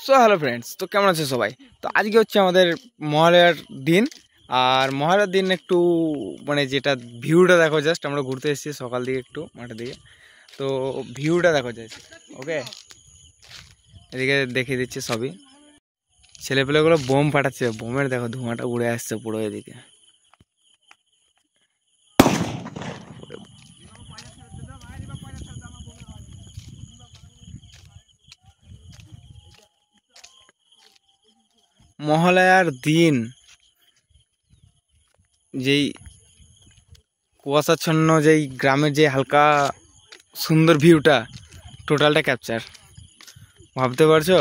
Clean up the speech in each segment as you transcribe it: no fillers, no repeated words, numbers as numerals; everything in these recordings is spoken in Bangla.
সো হ্যালো ফ্রেন্ডস, তো কেমন আছে সবাই? তো আজকে হচ্ছে আমাদের মহালয়ার দিন। আর মহালয়ার দিন একটু মানে যেটা ভিউটা দেখো, জাস্ট আমরা ঘুরতে এসেছি সকাল দিকে একটু মাঠের দিকে। তো ভিউটা দেখো জাস্ট, ওকে। এদিকে দেখিয়ে দিচ্ছে সবই, ছেলেপেলেগুলো বোম ফাটাচ্ছে, বোমের দেখো ধোঁয়াটা উড়ে আসছে পুরো এদিকে। মহালয়ার দিন যেই কুয়াশাচ্ছন্ন যেই গ্রামের যে হালকা সুন্দর ভিউটা, টোটালটা ক্যাপচার, ভাবতে পারছো?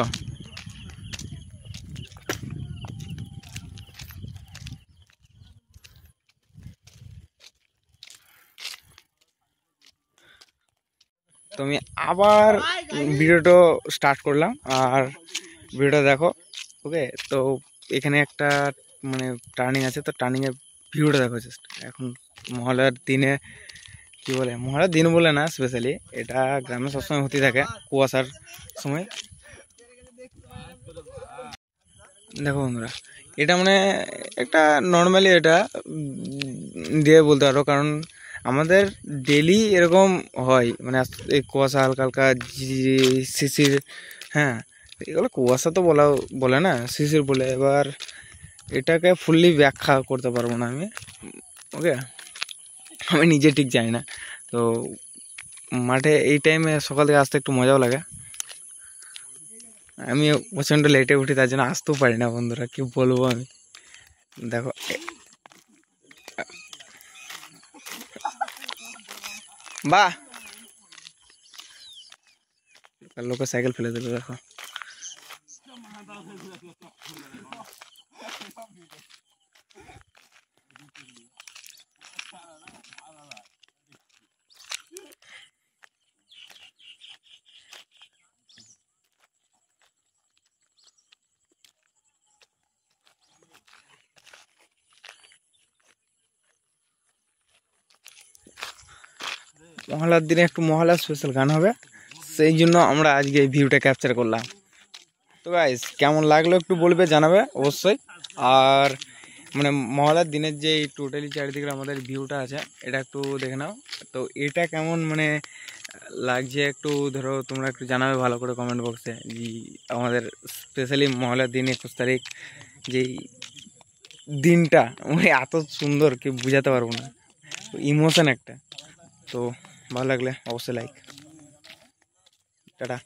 তো আমি আবার ভিডিওটা স্টার্ট করলাম, আর ভিডিওটা দেখো, ওকে। তো এখানে একটা মানে টার্নিং আছে, তো টার্নিংয়ের ভিউটা দেখো জাস্ট। এখন মহালয়ার দিনে কি বলে, মহালয়ার দিন বলে না স্পেশালি, এটা গ্রামে সবসময় হতে থাকে কুয়াশার সময়। দেখো বন্ধুরা, এটা মানে একটা নর্মালি এটা দিয়ে বলতে পারো, কারণ আমাদের ডেলি এরকম হয়, মানে এই কুয়াশা হালকা হালকা শিশির। হ্যাঁ, এগুলো কুয়াশা তো বলে না, শিশির বলে। এবার এটাকে ফুললি ব্যাখ্যা করতে পারবো না আমি, ওকে। আমি নিজে ঠিক জানি না। তো মাঠে এই টাইমে সকাল থেকে আসতে একটু মজাও লাগে। আমি প্রচণ্ড লেটে উঠি, তার জন্য আসতেও পারি না বন্ধুরা, কি বলবো আমি। দেখো বাহ, লোকে সাইকেল ফেলে দিল দেখো। মহালয়ার দিনে একটু মহালয়ার স্পেশাল গান হবে, সেই জন্য আমরা আজকে এই ভিউটা ক্যাপচার করলাম। তো গাইস, কেমন লাগলো একটু বলবে, জানাবে অবশ্যই। আর মানে মহালয়ার দিনের যে টোটালি চারিদিকে আমাদের ভিউটা আছে, এটা একটু দেখে নাও। তো এটা কেমন মানে লাগছে একটু ধরো তোমরা একটু জানাবে ভালো করে কমেন্ট বক্সে। যে আমাদের স্পেশালি মহালয়ার দিন 21 তারিখ যেই দিনটা মানে এত সুন্দর কি বুঝাতে পারবো না, ইমোশন একটা। তো ভালো লাগলে অবশ্যই লাইক, টাটা।